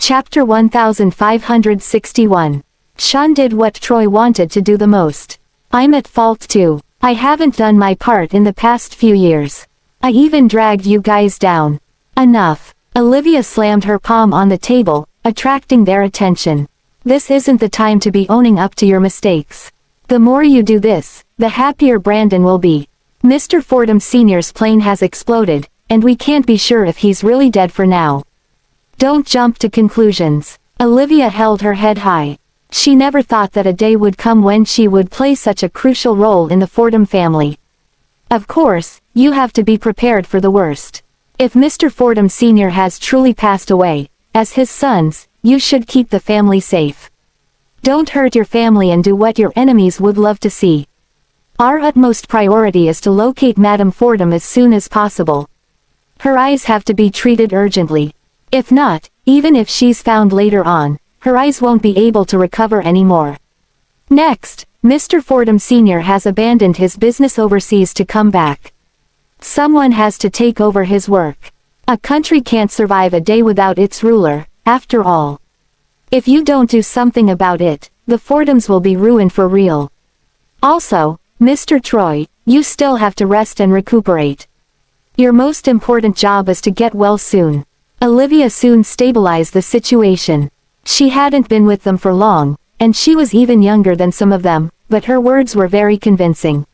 Chapter 1561. Sean did what Troy wanted to do the most. I'm at fault too. I haven't done my part in the past few years. I even dragged you guys down. Enough. Olivia slammed her palm on the table, attracting their attention. This isn't the time to be owning up to your mistakes. The more you do this, the happier Brandon will be. Mr. Fordham Sr.'s plane has exploded, and we can't be sure if he's really dead for now. Don't jump to conclusions. Olivia held her head high. She never thought that a day would come when she would play such a crucial role in the Fordham family. Of course, you have to be prepared for the worst. If Mr. Fordham Sr. has truly passed away, as his sons, you should keep the family safe. Don't hurt your family and do what your enemies would love to see. Our utmost priority is to locate Madame Fordham as soon as possible. Her eyes have to be treated urgently. If not, even if she's found later on, her eyes won't be able to recover anymore. Next, Mr. Fordham Sr. has abandoned his business overseas to come back. Someone has to take over his work. A country can't survive a day without its ruler, after all. If you don't do something about it, the Fordhams will be ruined for real. Also, Mr. Troy, you still have to rest and recuperate. Your most important job is to get well soon. Olivia soon stabilized the situation. She hadn't been with them for long, and she was even younger than some of them, but her words were very convincing.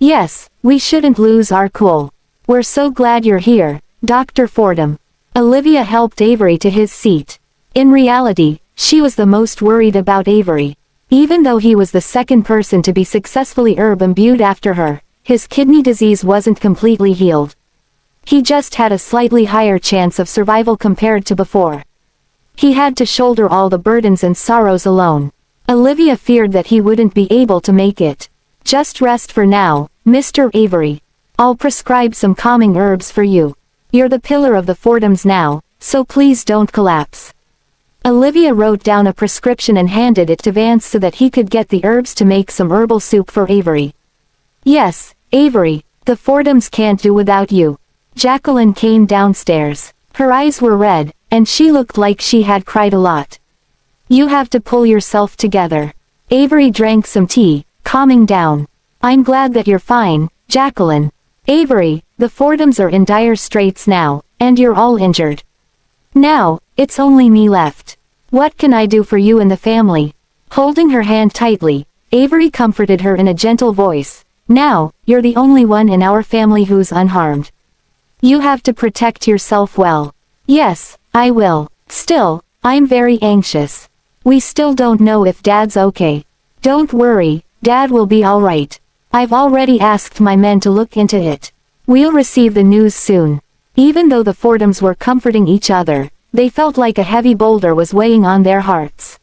Yes, we shouldn't lose our cool. We're so glad you're here, Dr. Fordham. Olivia helped Avery to his seat. In reality, she was the most worried about Avery. Even though he was the second person to be successfully herb-imbued after her, his kidney disease wasn't completely healed. He just had a slightly higher chance of survival compared to before. He had to shoulder all the burdens and sorrows alone. Olivia feared that he wouldn't be able to make it. Just rest for now, Mr. Avery. I'll prescribe some calming herbs for you. You're the pillar of the Fordhams now, so please don't collapse. Olivia wrote down a prescription and handed it to Vance so that he could get the herbs to make some herbal soup for Avery. Yes, Avery, the Fordhams can't do without you. Jacqueline came downstairs. Her eyes were red, and she looked like she had cried a lot. You have to pull yourself together. Avery drank some tea, calming down. I'm glad that you're fine, Jacqueline. Avery, the Fordhams are in dire straits now, and you're all injured. Now, it's only me left. What can I do for you and the family? Holding her hand tightly, Avery comforted her in a gentle voice. Now, you're the only one in our family who's unharmed. You have to protect yourself well. Yes, I will. Still, I'm very anxious. We still don't know if Dad's okay. Don't worry, Dad will be alright. I've already asked my men to look into it. We'll receive the news soon. Even though the Fordhams were comforting each other, they felt like a heavy boulder was weighing on their hearts.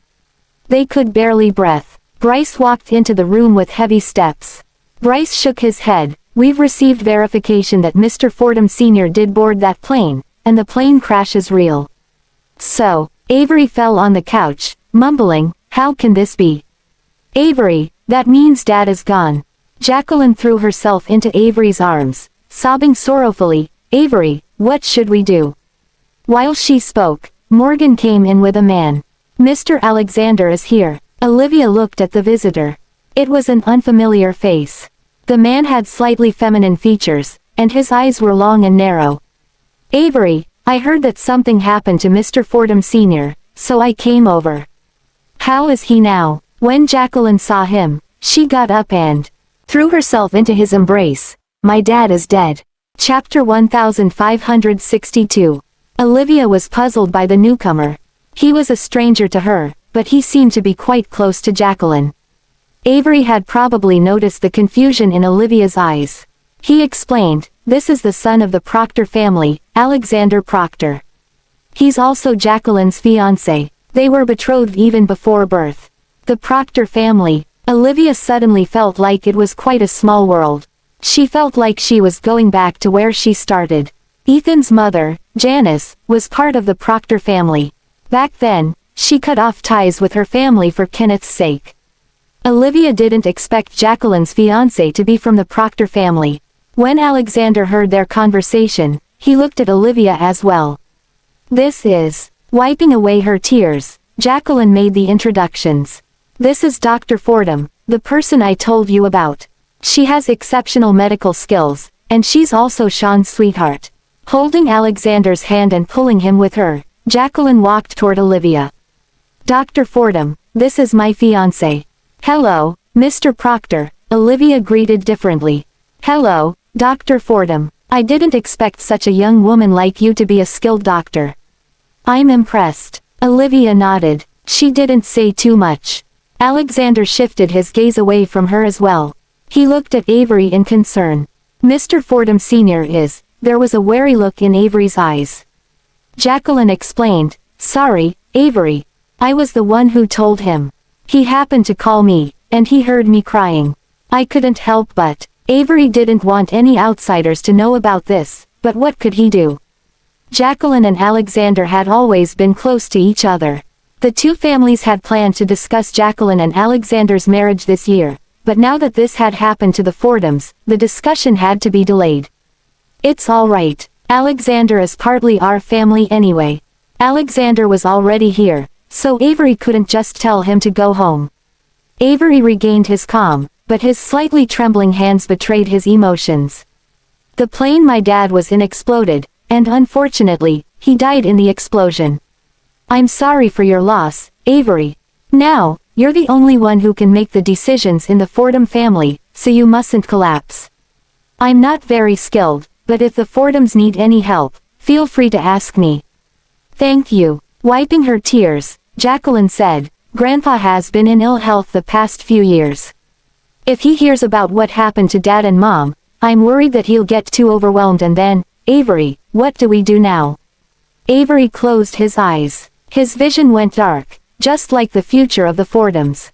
They could barely breathe. Bryce walked into the room with heavy steps. Bryce shook his head. We've received verification that Mr. Fordham Sr. did board that plane, and the plane crash is real. So, Avery fell on the couch, mumbling, how can this be? Avery, that means Dad is gone. Jacqueline threw herself into Avery's arms, sobbing sorrowfully, Avery, what should we do? While she spoke, Morgan came in with a man. Mr. Alexander is here. Olivia looked at the visitor. It was an unfamiliar face. The man had slightly feminine features, and his eyes were long and narrow. Avery, I heard that something happened to Mr. Fordham Sr., so I came over. How is he now? When Jacqueline saw him, she got up and threw herself into his embrace. My dad is dead. Chapter 1562. Olivia was puzzled by the newcomer. He was a stranger to her, but he seemed to be quite close to Jacqueline. Avery had probably noticed the confusion in Olivia's eyes. He explained, this is the son of the Proctor family, Alexander Proctor. He's also Jacqueline's fiancé. They were betrothed even before birth. The Proctor family. Olivia suddenly felt like it was quite a small world. She felt like she was going back to where she started. Ethan's mother, Janice, was part of the Proctor family. Back then, she cut off ties with her family for Kenneth's sake. Olivia didn't expect Jacqueline's fiancé to be from the Proctor family. When Alexander heard their conversation, he looked at Olivia as well. This is Wiping away her tears, Jacqueline made the introductions. This is Dr. Fordham, the person I told you about. She has exceptional medical skills, and she's also Sean's sweetheart. Holding Alexander's hand and pulling him with her, Jacqueline walked toward Olivia. Dr. Fordham, this is my fiancé. Hello, Mr. Proctor, Olivia greeted differently. Hello, Dr. Fordham. I didn't expect such a young woman like you to be a skilled doctor. I'm impressed. Olivia nodded. She didn't say too much. Alexander shifted his gaze away from her as well. He looked at Avery in concern. Mr. Fordham Sr. is. There was a wary look in Avery's eyes. Jacqueline explained, sorry, Avery. I was the one who told him. He happened to call me, and he heard me crying. I couldn't help but. Avery didn't want any outsiders to know about this, but what could he do? Jacqueline and Alexander had always been close to each other. The two families had planned to discuss Jacqueline and Alexander's marriage this year, but now that this had happened to the Fordhams, the discussion had to be delayed. It's all right. Alexander is partly our family anyway. Alexander was already here, so Avery couldn't just tell him to go home. Avery regained his calm, but his slightly trembling hands betrayed his emotions. The plane my dad was in exploded, and unfortunately, he died in the explosion. I'm sorry for your loss, Avery. Now, you're the only one who can make the decisions in the Fordham family, so you mustn't collapse. I'm not very skilled, but if the Fordhams need any help, feel free to ask me. Thank you. Wiping her tears, Jacqueline said, Grandpa has been in ill health the past few years. If he hears about what happened to Dad and Mom, I'm worried that he'll get too overwhelmed and then, Avery, what do we do now? Avery closed his eyes. His vision went dark, just like the future of the Fordhams.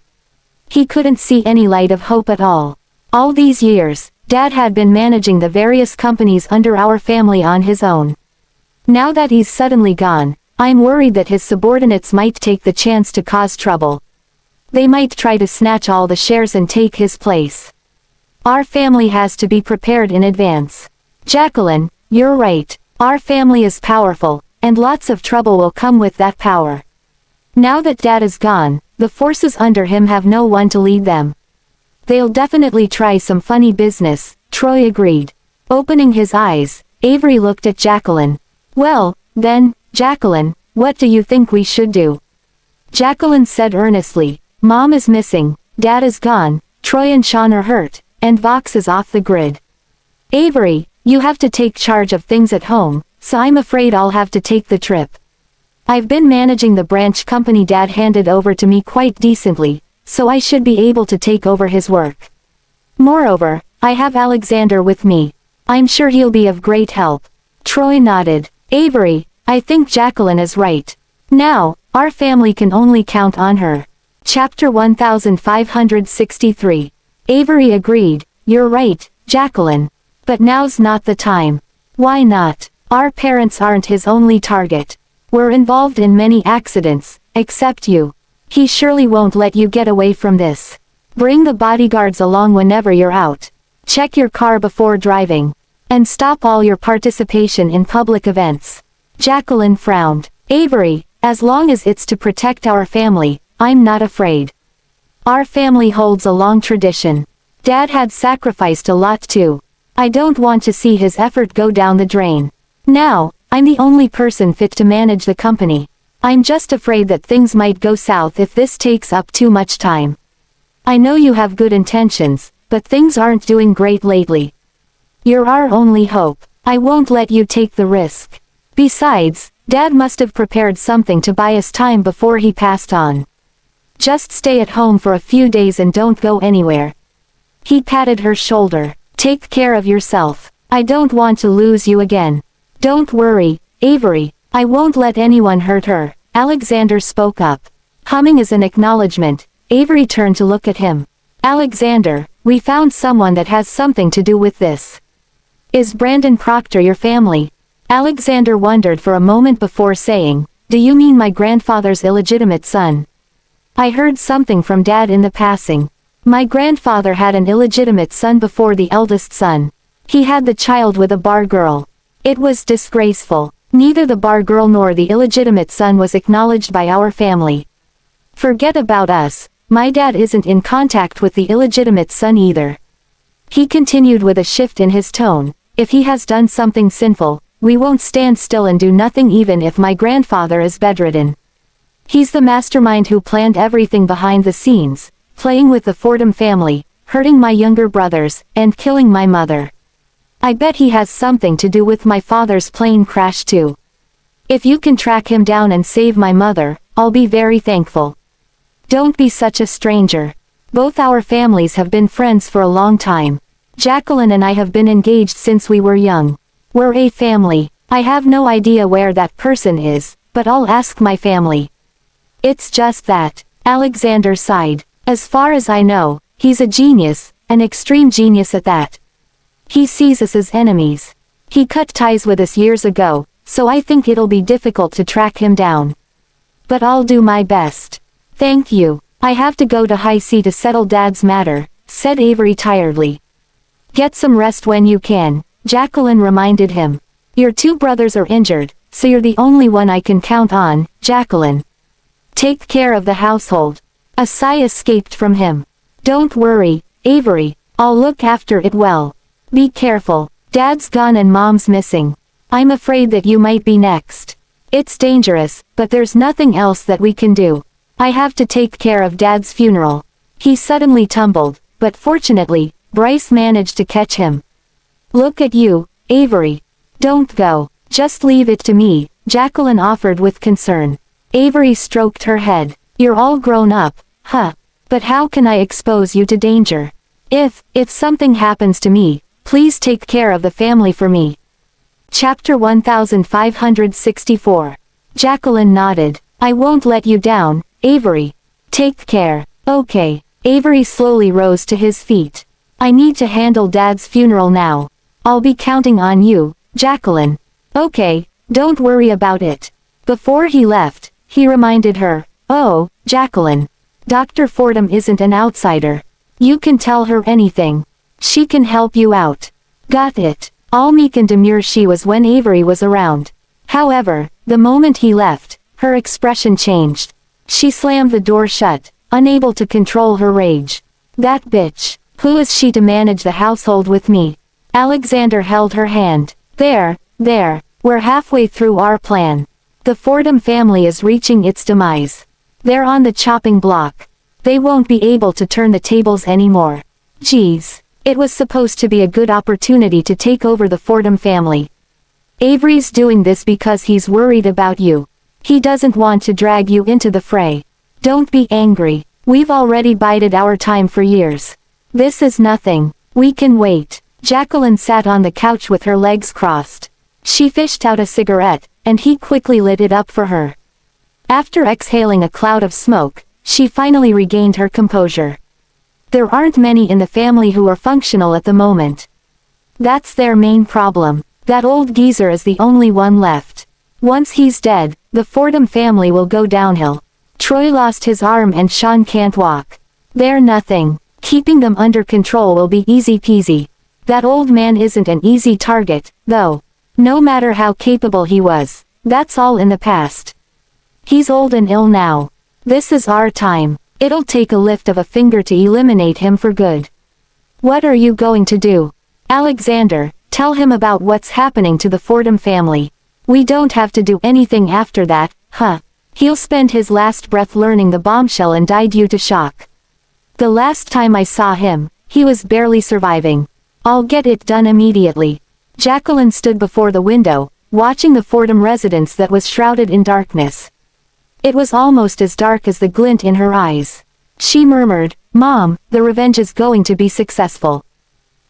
He couldn't see any light of hope at all. All these years, Dad had been managing the various companies under our family on his own. Now that he's suddenly gone, I'm worried that his subordinates might take the chance to cause trouble. They might try to snatch all the shares and take his place. Our family has to be prepared in advance. Jacqueline, you're right. Our family is powerful, and lots of trouble will come with that power. Now that Dad is gone, the forces under him have no one to lead them. They'll definitely try some funny business, Troy agreed. Opening his eyes, Avery looked at Jacqueline. Well, then, Jacqueline, what do you think we should do? Jacqueline said earnestly, Mom is missing, Dad is gone, Troy and Sean are hurt, and Vox is off the grid. Avery, you have to take charge of things at home, so I'm afraid I'll have to take the trip. I've been managing the branch company Dad handed over to me quite decently, so I should be able to take over his work. Moreover, I have Alexander with me. I'm sure he'll be of great help. Troy nodded. Avery, I think Jacqueline is right. Now, our family can only count on her. Chapter 1563. Avery agreed, you're right, Jacqueline. But now's not the time. Why not? Our parents aren't his only target. We're involved in many accidents, except you. He surely won't let you get away from this. Bring the bodyguards along whenever you're out. Check your car before driving. And stop all your participation in public events. Jacqueline frowned. Avery, as long as it's to protect our family, I'm not afraid. Our family holds a long tradition. Dad had sacrificed a lot too. I don't want to see his effort go down the drain. Now, I'm the only person fit to manage the company. I'm just afraid that things might go south if this takes up too much time. I know you have good intentions, but things aren't doing great lately. You're our only hope. I won't let you take the risk. Besides, Dad must have prepared something to buy us time before he passed on. Just stay at home for a few days and don't go anywhere. He patted her shoulder. Take care of yourself. I don't want to lose you again. Don't worry, Avery, I won't let anyone hurt her, Alexander spoke up. Humming as an acknowledgement, Avery turned to look at him. Alexander, we found someone that has something to do with this. Is Brandon Proctor your family? Alexander wondered for a moment before saying, do you mean my grandfather's illegitimate son? I heard something from Dad in the passing. My grandfather had an illegitimate son before the eldest son. He had the child with a bar girl. It was disgraceful. Neither the bar girl nor the illegitimate son was acknowledged by our family. Forget about us, my dad isn't in contact with the illegitimate son either. He continued with a shift in his tone, if he has done something sinful, we won't stand still and do nothing even if my grandfather is bedridden. He's the mastermind who planned everything behind the scenes, playing with the Fordham family, hurting my younger brothers, and killing my mother. I bet he has something to do with my father's plane crash too. If you can track him down and save my mother, I'll be very thankful. Don't be such a stranger. Both our families have been friends for a long time. Jacqueline and I have been engaged since we were young. We're a family. I have no idea where that person is, but I'll ask my family. It's just that, Alexander sighed. As far as I know, he's a genius, an extreme genius at that. He sees us as enemies. He cut ties with us years ago, so I think it'll be difficult to track him down. But I'll do my best. Thank you. I have to go to High C to settle Dad's matter, said Avery tiredly. Get some rest when you can, Jacqueline reminded him. Your two brothers are injured, so you're the only one I can count on, Jacqueline. Take care of the household. A sigh escaped from him. Don't worry, Avery, I'll look after it well. Be careful, Dad's gone and Mom's missing. I'm afraid that you might be next. It's dangerous, but there's nothing else that we can do. I have to take care of Dad's funeral. He suddenly tumbled, but fortunately, Bryce managed to catch him. Look at you, Avery. Don't go, just leave it to me, Jacqueline offered with concern. Avery stroked her head. You're all grown up, huh? But how can I expose you to danger? If something happens to me, please take care of the family for me. Chapter 1564. Jacqueline nodded. I won't let you down, Avery. Take care. Okay. Avery slowly rose to his feet. I need to handle Dad's funeral now. I'll be counting on you, Jacqueline. Okay, don't worry about it. Before he left, he reminded her, oh, Jacqueline. Dr. Fordham isn't an outsider. You can tell her anything. She can help you out. Got it. All meek and demure she was when Avery was around. However, the moment he left, her expression changed. She slammed the door shut, unable to control her rage. That bitch. Who is she to manage the household with me? Alexander held her hand. There, we're halfway through our plan. The Fordham family is reaching its demise. They're on the chopping block. They won't be able to turn the tables anymore. Geez, it was supposed to be a good opportunity to take over the Fordham family. Avery's doing this because he's worried about you. He doesn't want to drag you into the fray. Don't be angry. We've already bided our time for years. This is nothing. We can wait. Jacqueline sat on the couch with her legs crossed. She fished out a cigarette, and he quickly lit it up for her. After exhaling a cloud of smoke, she finally regained her composure. There aren't many in the family who are functional at the moment. That's their main problem. That old geezer is the only one left. Once he's dead, the Fordham family will go downhill. Troy lost his arm and Sean can't walk. They're nothing. Keeping them under control will be easy peasy. That old man isn't an easy target, though. No matter how capable he was, that's all in the past. He's old and ill now. This is our time. It'll take a lift of a finger to eliminate him for good. What are you going to do? Alexander, tell him about what's happening to the Fordham family. We don't have to do anything after that, huh? He'll spend his last breath learning the bombshell and die due to shock. The last time I saw him, he was barely surviving. I'll get it done immediately. Jacqueline stood before the window, watching the Fordham residence that was shrouded in darkness. It was almost as dark as the glint in her eyes. She murmured, Mom, the revenge is going to be successful.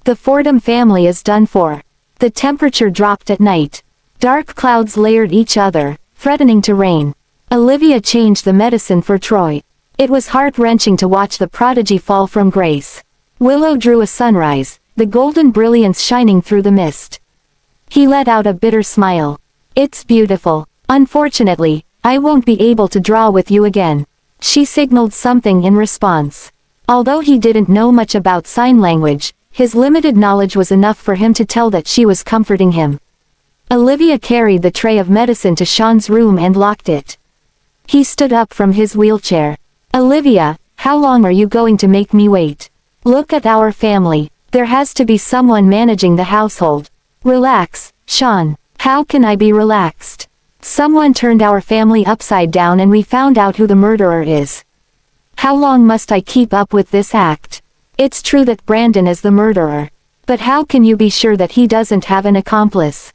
The Fordham family is done for. The temperature dropped at night. Dark clouds layered each other, threatening to rain. Olivia changed the medicine for Troy. It was heart-wrenching to watch the prodigy fall from grace. Willow drew a sunrise, the golden brilliance shining through the mist. He let out a bitter smile. It's beautiful. Unfortunately, I won't be able to draw with you again. She signaled something in response. Although he didn't know much about sign language, his limited knowledge was enough for him to tell that she was comforting him. Olivia carried the tray of medicine to Sean's room and locked it. He stood up from his wheelchair. Olivia, how long are you going to make me wait? Look at our family. There has to be someone managing the household. Relax, Sean. How can I be relaxed? Someone turned our family upside down and we found out who the murderer is. How long must I keep up with this act? It's true that Brandon is the murderer. But how can you be sure that he doesn't have an accomplice?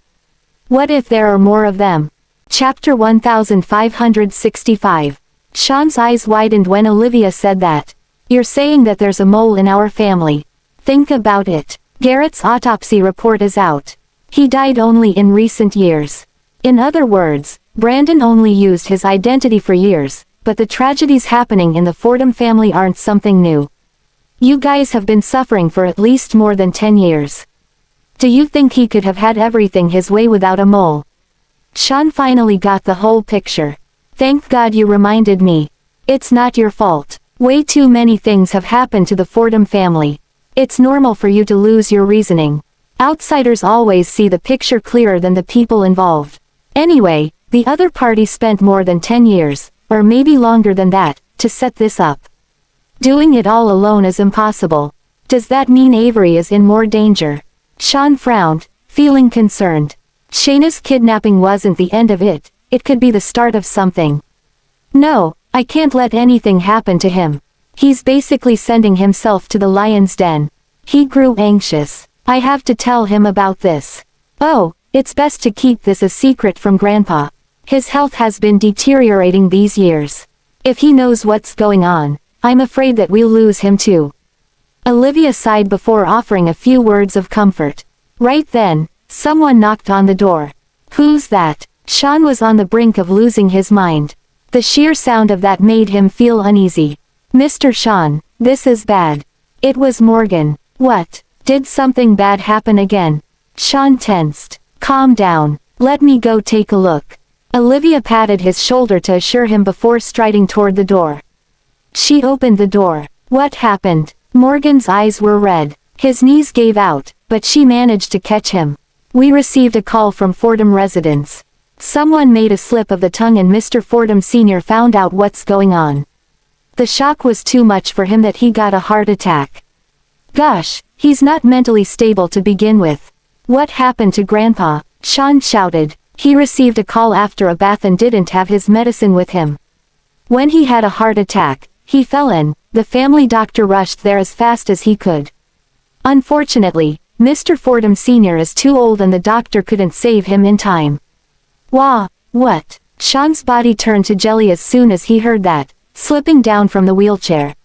What if there are more of them? Chapter 1565. Sean's eyes widened when Olivia said that. You're saying that there's a mole in our family. Think about it. Garrett's autopsy report is out. He died only in recent years. In other words, Brandon only used his identity for years, but the tragedies happening in the Fordham family aren't something new. You guys have been suffering for at least more than 10 years. Do you think he could have had everything his way without a mole? Sean finally got the whole picture. Thank God you reminded me. It's not your fault. Way too many things have happened to the Fordham family. It's normal for you to lose your reasoning. Outsiders always see the picture clearer than the people involved. Anyway, the other party spent more than 10 years, or maybe longer than that, to set this up. Doing it all alone is impossible. Does that mean Avery is in more danger? Sean frowned, feeling concerned. Shayna's kidnapping wasn't the end of it, it could be the start of something. No, I can't let anything happen to him. He's basically sending himself to the lion's den. He grew anxious. I have to tell him about this. Oh, it's best to keep this a secret from Grandpa. His health has been deteriorating these years. If he knows what's going on, I'm afraid that we'll lose him too. Olivia sighed before offering a few words of comfort. Right then, someone knocked on the door. Who's that? Sean was on the brink of losing his mind. The sheer sound of that made him feel uneasy. Mr. Sean, this is bad. It was Morgan. What? Did something bad happen again? Sean tensed. Calm down. Let me go take a look. Olivia patted his shoulder to assure him before striding toward the door. She opened the door. What happened? Morgan's eyes were red. His knees gave out, but she managed to catch him. We received a call from Fordham residents. Someone made a slip of the tongue and Mr. Fordham Sr. found out what's going on. The shock was too much for him that he got a heart attack. Gosh, he's not mentally stable to begin with. What happened to Grandpa? Sean shouted. He received a call after a bath and didn't have his medicine with him. When he had a heart attack, he fell in. The family doctor rushed there as fast as he could. Unfortunately, Mr. Fordham Sr. is too old and the doctor couldn't save him in time. Wah, what? Sean's body turned to jelly as soon as he heard that, slipping down from the wheelchair.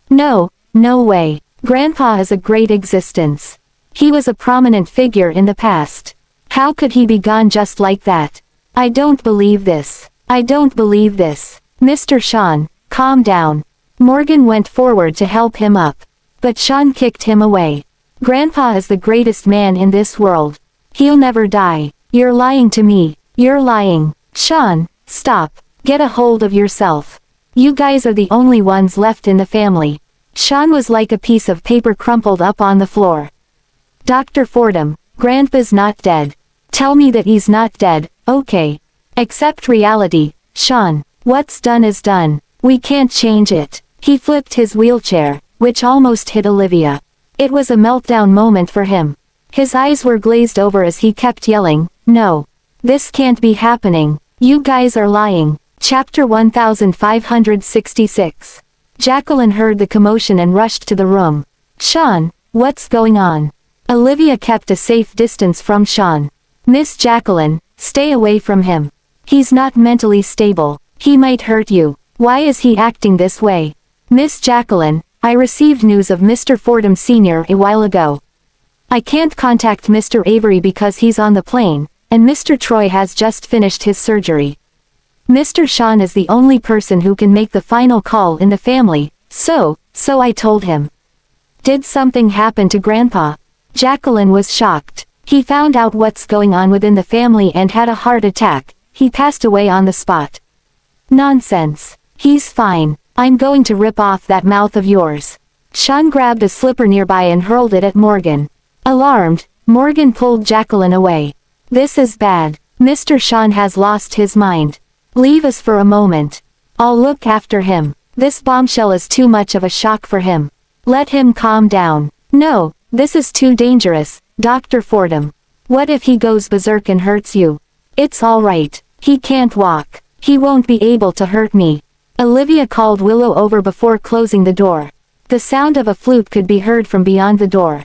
No way. Grandpa is a great existence. He was a prominent figure in the past. How could he be gone just like that? I don't believe this. I don't believe this. Mr. Sean, calm down. Morgan went forward to help him up. But Sean kicked him away. Grandpa is the greatest man in this world. He'll never die. You're lying to me. You're lying. Sean, stop. Get a hold of yourself. You guys are the only ones left in the family. Sean was like a piece of paper crumpled up on the floor. Dr. Fordham, Grandpa's not dead. Tell me that he's not dead, okay. Accept reality, Sean. What's done is done. We can't change it. He flipped his wheelchair, which almost hit Olivia. It was a meltdown moment for him. His eyes were glazed over as he kept yelling, no. This can't be happening. You guys are lying. Chapter 1566. Jacqueline heard the commotion and rushed to the room. Sean, what's going on? Olivia kept a safe distance from Sean. Miss Jacqueline, stay away from him. He's not mentally stable. He might hurt you. Why is he acting this way? Miss Jacqueline, I received news of Mr. Fordham Sr. a while ago. I can't contact Mr. Avery because he's on the plane, and Mr. Troy has just finished his surgery. Mr. Sean is the only person who can make the final call in the family, so I told him. Did something happen to Grandpa? Jacqueline was shocked. He found out what's going on within the family and had a heart attack. He passed away on the spot. Nonsense. He's fine. I'm going to rip off that mouth of yours. Sean grabbed a slipper nearby and hurled it at Morgan. Alarmed, Morgan pulled Jacqueline away. This is bad. Mr. Sean has lost his mind. Leave us for a moment. I'll look after him. This bombshell is too much of a shock for him. Let him calm down. No, this is too dangerous, Dr. Fordham. What if he goes berserk and hurts you? It's all right. He can't walk. He won't be able to hurt me. Olivia called Willow over before closing the door. The sound of a flute could be heard from beyond the door.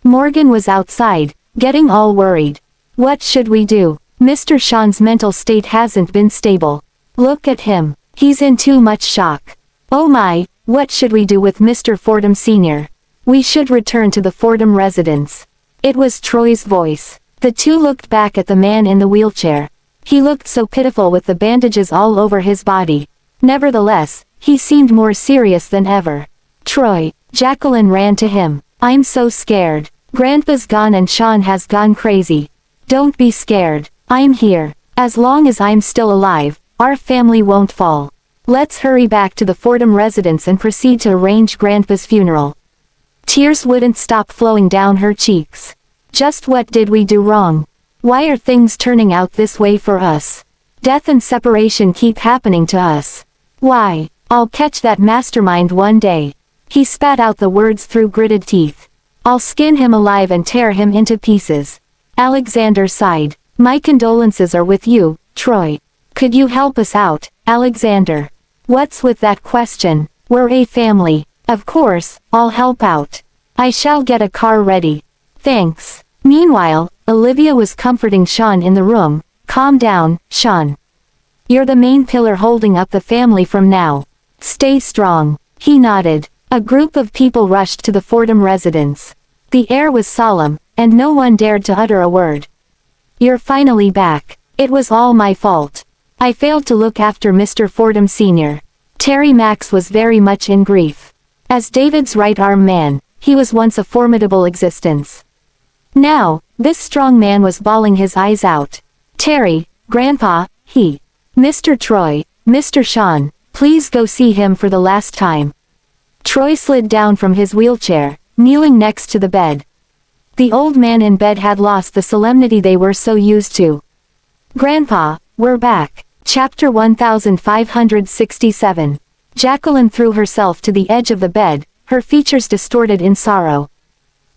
Morgan was outside, getting all worried. What should we do? Mr. Sean's mental state hasn't been stable. Look at him. He's in too much shock. Oh my, what should we do with Mr. Fordham Sr.? We should return to the Fordham residence. It was Troy's voice. The two looked back at the man in the wheelchair. He looked so pitiful with the bandages all over his body. Nevertheless, he seemed more serious than ever. Troy, Jacqueline ran to him. I'm so scared. Grandpa's gone and Sean has gone crazy. Don't be scared. I'm here. As long as I'm still alive, our family won't fall. Let's hurry back to the Fordham residence and proceed to arrange Grandpa's funeral. Tears wouldn't stop flowing down her cheeks. Just what did we do wrong? Why are things turning out this way for us? Death and separation keep happening to us. Why? I'll catch that mastermind one day. He spat out the words through gritted teeth. I'll skin him alive and tear him into pieces. Alexander sighed. My condolences are with you, Troy. Could you help us out, Alexander? What's with that question? We're a family. Of course, I'll help out. I shall get a car ready. Thanks. Meanwhile, Olivia was comforting Sean in the room. Calm down, Sean. You're the main pillar holding up the family from now. Stay strong. He nodded. A group of people rushed to the Fordham residence. The air was solemn, and no one dared to utter a word. You're finally back. It was all my fault. I failed to look after Mr. Fordham Sr. Terry Max was very much in grief. As David's right-arm man, he was once a formidable existence. Now, this strong man was bawling his eyes out. Terry, Grandpa, he. Mr. Troy, Mr. Sean, please go see him for the last time. Troy slid down from his wheelchair, kneeling next to the bed. The old man in bed had lost the solemnity they were so used to. Grandpa, we're back. Chapter 1567. Jacqueline threw herself to the edge of the bed, her features distorted in sorrow.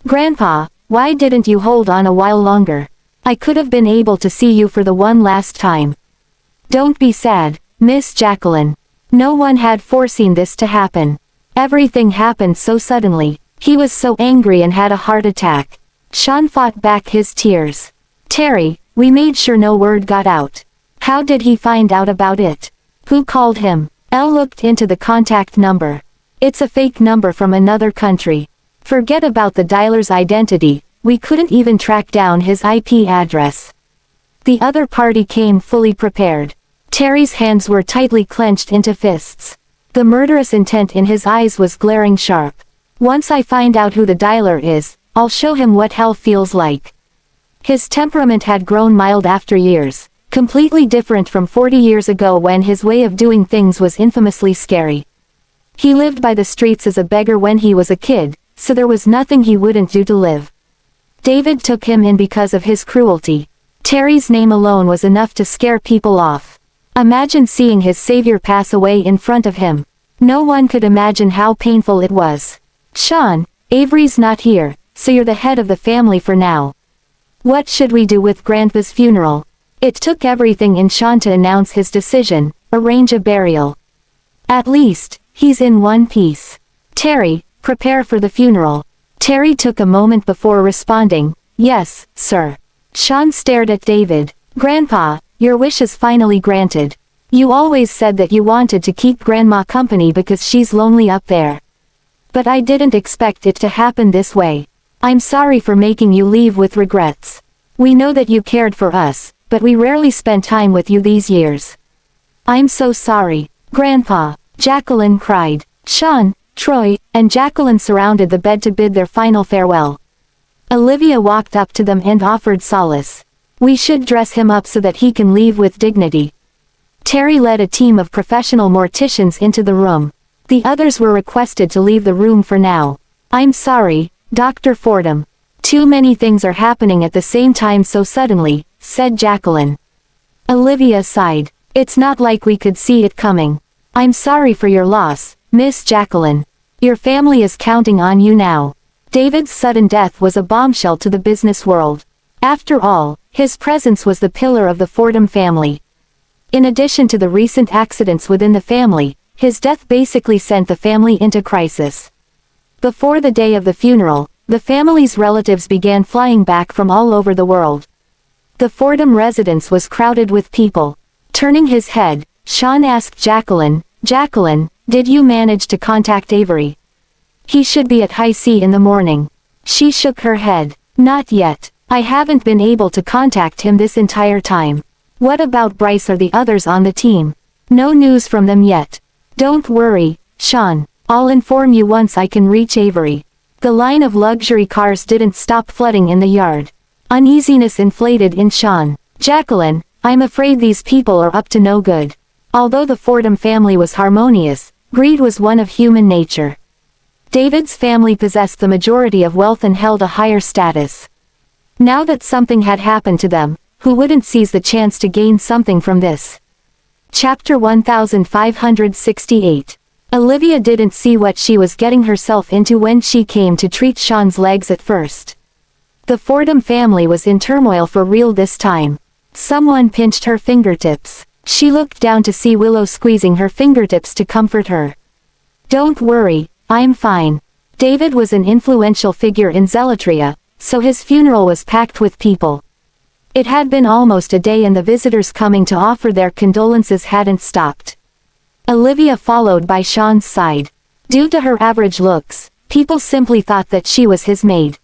Grandpa, why didn't you hold on a while longer? I could have been able to see you for the one last time. Don't be sad, Miss Jacqueline. No one had foreseen this to happen. Everything happened so suddenly. He was so angry and had a heart attack. Sean fought back his tears. Terry, we made sure no word got out. How did he find out about it? Who called him? Elle looked into the contact number. It's a fake number from another country. Forget about the dialer's identity, we couldn't even track down his IP address. The other party came fully prepared. Terry's hands were tightly clenched into fists. The murderous intent in his eyes was glaring sharp. Once I find out who the dialer is, I'll show him what hell feels like. His temperament had grown mild after years, completely different from 40 years ago when his way of doing things was infamously scary. He lived by the streets as a beggar when he was a kid, so there was nothing he wouldn't do to live. David took him in because of his cruelty. Terry's name alone was enough to scare people off. Imagine seeing his savior pass away in front of him. No one could imagine how painful it was. Sean, Avery's not here, so you're the head of the family for now. What should we do with Grandpa's funeral? It took everything in Sean to announce his decision, arrange a burial. At least, he's in one piece. Terry, prepare for the funeral. Terry took a moment before responding, yes, sir. Sean stared at David. Grandpa, your wish is finally granted. You always said that you wanted to keep Grandma company because she's lonely up there. But I didn't expect it to happen this way. I'm sorry for making you leave with regrets. We know that you cared for us, but we rarely spent time with you these years. I'm so sorry, Grandpa, Jacqueline cried. Sean, Troy, and Jacqueline surrounded the bed to bid their final farewell. Olivia walked up to them and offered solace. We should dress him up so that he can leave with dignity. Terry led a team of professional morticians into the room. The others were requested to leave the room for now. I'm sorry, Dr. Fordham. Too many things are happening at the same time so suddenly, said Jacqueline. Olivia sighed. It's not like we could see it coming. I'm sorry for your loss, Miss Jacqueline. Your family is counting on you now. David's sudden death was a bombshell to the business world. After all, his presence was the pillar of the Fordham family. In addition to the recent accidents within the family, his death basically sent the family into crisis. Before the day of the funeral, the family's relatives began flying back from all over the world. The Fordham residence was crowded with people. Turning his head, Sean asked Jacqueline, "Jacqueline, did you manage to contact Avery? He should be at high C in the morning." She shook her head. "Not yet. I haven't been able to contact him this entire time." "What about Bryce or the others on the team?" "No news from them yet." "Don't worry, Sean. I'll inform you once I can reach Avery." The line of luxury cars didn't stop flooding in the yard. Uneasiness inflated in Sean. "Jacqueline, I'm afraid these people are up to no good." Although the Fordham family was harmonious, greed was one of human nature. David's family possessed the majority of wealth and held a higher status. Now that something had happened to them, who wouldn't seize the chance to gain something from this? Chapter 1568. Olivia didn't see what she was getting herself into when she came to treat Sean's legs at first. The Fordham family was in turmoil for real this time. Someone pinched her fingertips. She looked down to see Willow squeezing her fingertips to comfort her. "Don't worry, I'm fine." David was an influential figure in Zealotria, so his funeral was packed with people. It had been almost a day and the visitors coming to offer their condolences hadn't stopped. Olivia followed by Sean's side. Due to her average looks, people simply thought that she was his maid.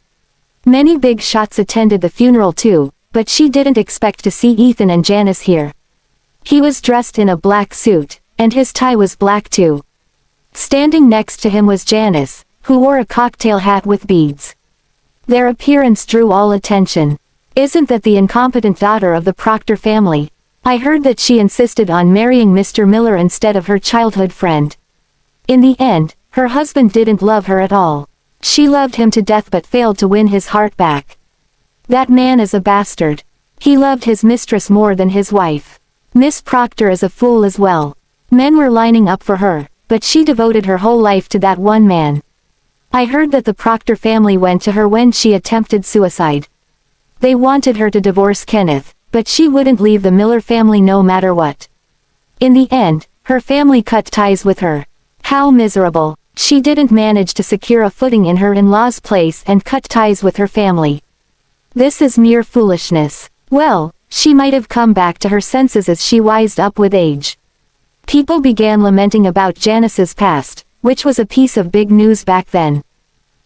Many big shots attended the funeral too, but she didn't expect to see Ethan and Janice here. He was dressed in a black suit, and his tie was black too. Standing next to him was Janice, who wore a cocktail hat with beads. Their appearance drew all attention. "Isn't that the incompetent daughter of the Proctor family? I heard that she insisted on marrying Mr. Miller instead of her childhood friend. In the end, her husband didn't love her at all. She loved him to death but failed to win his heart back. That man is a bastard. He loved his mistress more than his wife. Miss Proctor is a fool as well. Men were lining up for her, but she devoted her whole life to that one man. I heard that the Proctor family went to her when she attempted suicide. They wanted her to divorce Kenneth, but she wouldn't leave the Miller family no matter what. In the end, her family cut ties with her. How miserable. She didn't manage to secure a footing in her in-laws' place and cut ties with her family. This is mere foolishness. Well, she might have come back to her senses as she wised up with age. People began lamenting about Janice's past, which was a piece of big news back then.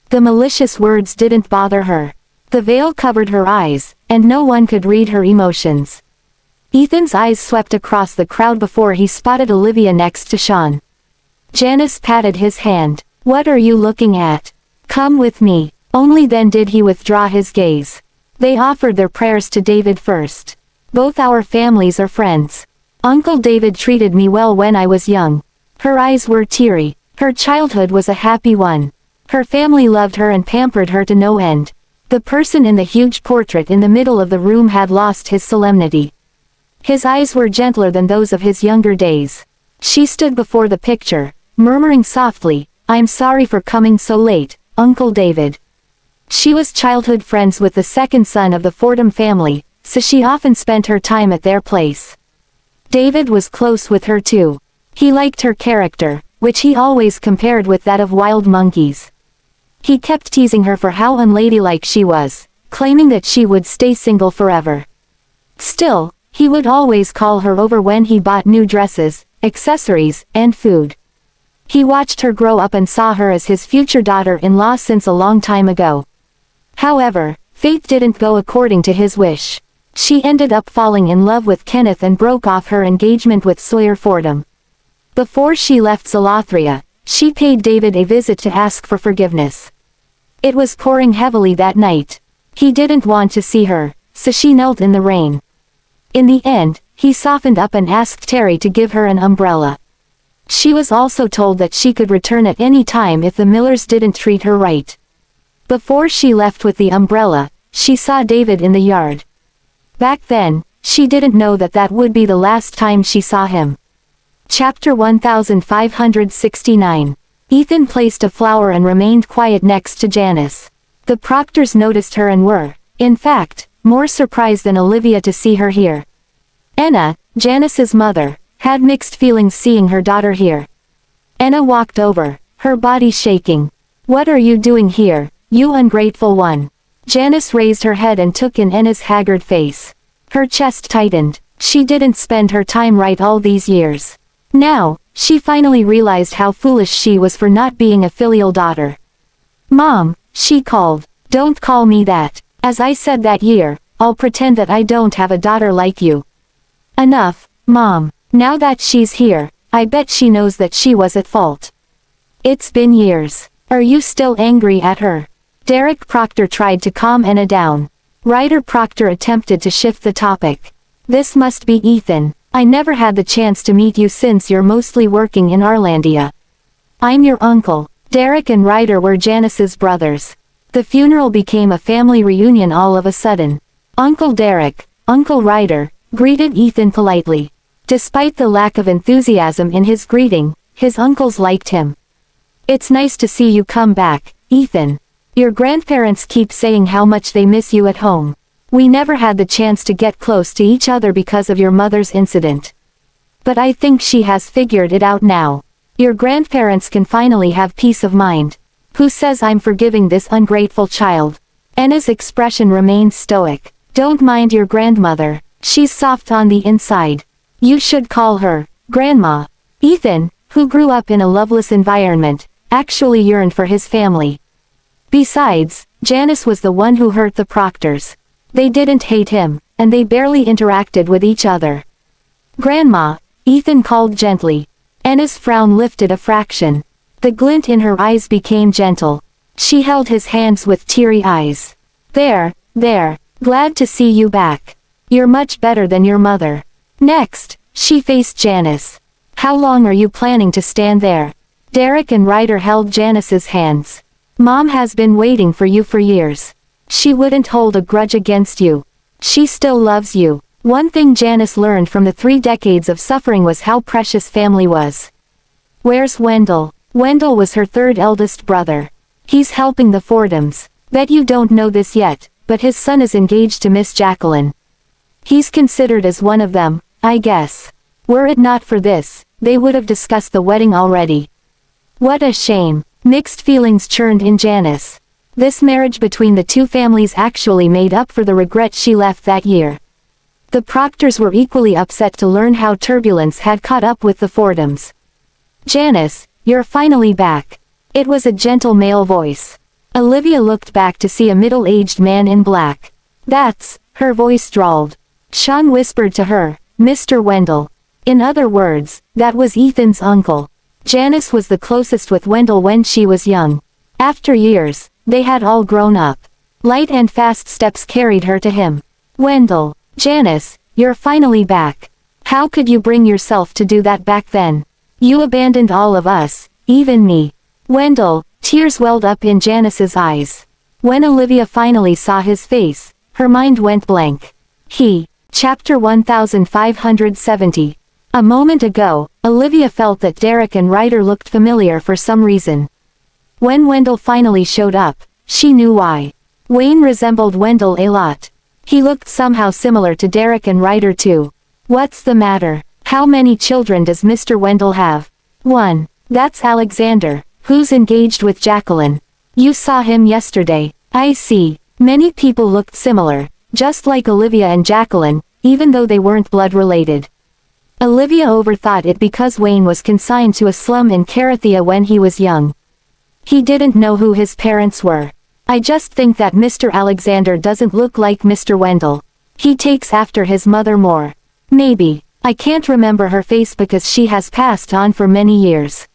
The malicious words didn't bother her. The veil covered her eyes, and no one could read her emotions. Ethan's eyes swept across the crowd before he spotted Olivia next to Sean. Janice patted his hand. "What are you looking at? Come with me." Only then did he withdraw his gaze. They offered their prayers to David first. "Both our families are friends. Uncle David treated me well when I was young." Her eyes were teary. Her childhood was a happy one. Her family loved her and pampered her to no end. The person in the huge portrait in the middle of the room had lost his solemnity. His eyes were gentler than those of his younger days. She stood before the picture, murmuring softly, "I'm sorry for coming so late, Uncle David." She was childhood friends with the second son of the Fordham family, so she often spent her time at their place. David was close with her too. He liked her character, which he always compared with that of wild monkeys. He kept teasing her for how unladylike she was, claiming that she would stay single forever. Still, he would always call her over when he bought new dresses, accessories, and food. He watched her grow up and saw her as his future daughter-in-law since a long time ago. However, fate didn't go according to his wish. She ended up falling in love with Kenneth and broke off her engagement with Sawyer Fordham. Before she left Zealotria, she paid David a visit to ask for forgiveness. It was pouring heavily that night. He didn't want to see her, so she knelt in the rain. In the end, he softened up and asked Terry to give her an umbrella. She was also told that she could return at any time if the Millers didn't treat her right. Before she left with the umbrella, she saw David in the yard. Back then, she didn't know that that would be the last time she saw him. Chapter 1569. Ethan placed a flower and remained quiet next to Janice. The Proctors noticed her and were, in fact, more surprised than Olivia to see her here. Anna, Janice's mother, had mixed feelings seeing her daughter here. Anna walked over, her body shaking. "What are you doing here, you ungrateful one?" Janice raised her head and took in Anna's haggard face. Her chest tightened. She didn't spend her time right all these years. Now, she finally realized how foolish she was for not being a filial daughter. "Mom," she called, "don't call me that. As I said that year, I'll pretend that I don't have a daughter like you." "Enough, Mom. Now that she's here, I bet she knows that she was at fault." "It's been years. Are you still angry at her?" Derek Proctor tried to calm Anna down. Ryder Proctor attempted to shift the topic. "This must be Ethan. I never had the chance to meet you since you're mostly working in Arlandia." "I'm your uncle." Derek and Ryder were Janice's brothers. The funeral became a family reunion all of a sudden. Uncle Derek, Uncle Ryder, greeted Ethan politely. Despite the lack of enthusiasm in his greeting, his uncles liked him. "It's nice to see you come back, Ethan. Your grandparents keep saying how much they miss you at home. We never had the chance to get close to each other because of your mother's incident. But I think she has figured it out now. Your grandparents can finally have peace of mind. Who says I'm forgiving this ungrateful child?" Anna's expression remained stoic. "Don't mind your grandmother. She's soft on the inside. You should call her Grandma." Ethan, who grew up in a loveless environment, actually yearned for his family. Besides, Janice was the one who hurt the Proctors. They didn't hate him, and they barely interacted with each other. "Grandma," Ethan called gently. Anna's frown lifted a fraction. The glint in her eyes became gentle. She held his hands with teary eyes. There, glad to see you back. You're much better than your mother." Next, she faced Janice. "How long are you planning to stand there?" Derek and Ryder held Janice's hands. "Mom has been waiting for you for years. She wouldn't hold a grudge against you. She still loves you." One thing Janice learned from the 3 decades of suffering was how precious family was. "Where's Wendell?" Wendell was her third eldest brother. "He's helping the Fordhams. Bet you don't know this yet, but his son is engaged to Miss Jacqueline. He's considered as one of them, I guess. Were it not for this, they would have discussed the wedding already." What a shame. Mixed feelings churned in Janice. This marriage between the two families actually made up for the regret she left that year. The Proctors were equally upset to learn how turbulence had caught up with the Fordhams. "Janice, you're finally back." It was a gentle male voice. Olivia looked back to see a middle-aged man in black. "That's," her voice drawled. Sean whispered to her, "Mr. Wendell." In other words, that was Ethan's uncle. Janice was the closest with Wendell when she was young. After years, they had all grown up. Light and fast steps carried her to him. "Wendell." "Janice, you're finally back. How could you bring yourself to do that back then? You abandoned all of us, even me." Wendell, tears welled up in Janice's eyes. When Olivia finally saw his face, her mind went blank. Chapter 1570. A moment ago, Olivia felt that Derek and Ryder looked familiar for some reason. When Wendell finally showed up, she knew why. Wayne resembled Wendell a lot. He looked somehow similar to Derek and Ryder too. "What's the matter? How many children does Mr. Wendell have?" "One. That's Alexander, who's engaged with Jacqueline. You saw him yesterday." "I see." Many people looked similar, just like Olivia and Jacqueline, even though they weren't blood related. Olivia overthought it because Wayne was consigned to a slum in Carathea when he was young. He didn't know who his parents were. "I just think that Mr. Alexander doesn't look like Mr. Wendell. He takes after his mother more." "Maybe. I can't remember her face because she has passed on for many years.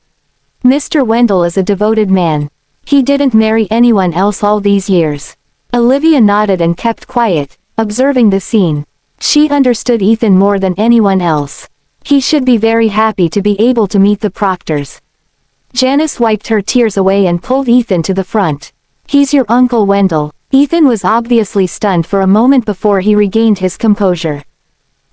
Mr. Wendell is a devoted man. He didn't marry anyone else all these years." Olivia nodded and kept quiet, observing the scene. She understood Ethan more than anyone else. He should be very happy to be able to meet the Proctors. Janice wiped her tears away and pulled Ethan to the front. "He's your Uncle Wendell. Ethan was obviously stunned for a moment before he regained his composure.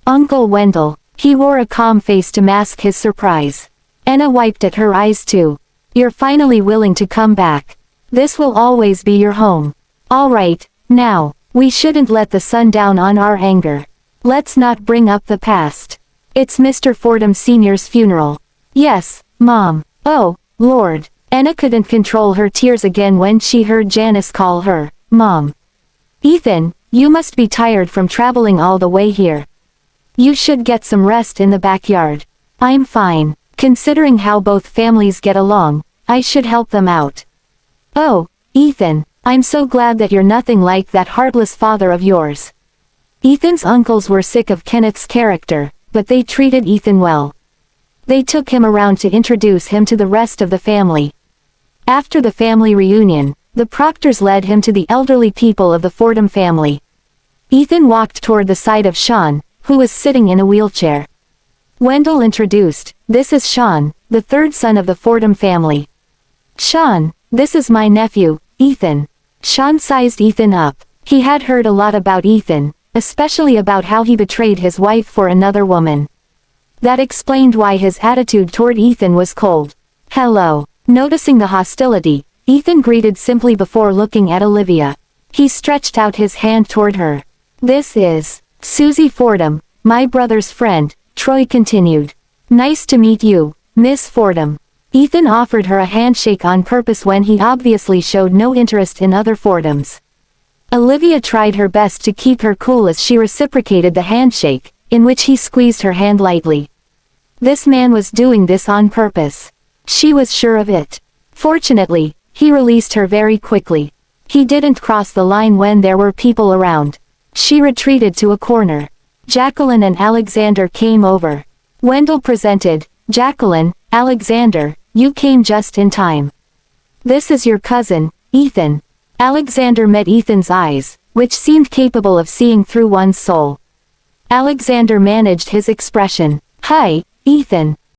Uncle Wendell. He wore a calm face to mask his surprise. Anna wiped at her eyes too. You're finally willing to come back. This will always be your home. All right, now, we shouldn't let the sun down on our anger. Let's not bring up the past. It's Mr. Fordham Sr.'s funeral. Yes, Mom. Oh, Lord. Anna couldn't control her tears again when she heard Janice call her, Mom. Ethan, you must be tired from traveling all the way here. You should get some rest in the backyard. I'm fine. Considering how both families get along, I should help them out. Oh, Ethan, I'm so glad that you're nothing like that heartless father of yours. Ethan's uncles were sick of Kenneth's character, but they treated Ethan well. They took him around to introduce him to the rest of the family. After the family reunion, the Proctors led him to the elderly people of the Fordham family. Ethan walked toward the side of Sean, who was sitting in a wheelchair. Wendell introduced, "This is Sean, the third son of the Fordham family. Sean, this is my nephew, Ethan." Sean sized Ethan up. He had heard a lot about Ethan, especially about how he betrayed his wife for another woman. That explained why his attitude toward Ethan was cold. "Hello." Noticing the hostility, Ethan greeted simply before looking at Olivia. He stretched out his hand toward her. "This is Susie Fordham, my brother's friend," Troy continued. "Nice to meet you, Miss Fordham." Ethan offered her a handshake on purpose when he obviously showed no interest in other Fordhams. Olivia tried her best to keep her cool as she reciprocated the handshake, in which he squeezed her hand lightly. This man was doing this on purpose. She was sure of it. Fortunately, he released her very quickly. He didn't cross the line when there were people around. She retreated to a corner. Jacqueline and Alexander came over. Wendell presented, "Jacqueline, Alexander, you came just in time. This is your cousin, Ethan." Alexander met Ethan's eyes, which seemed capable of seeing through one's soul. Alexander managed his expression. "Hi, Ethan.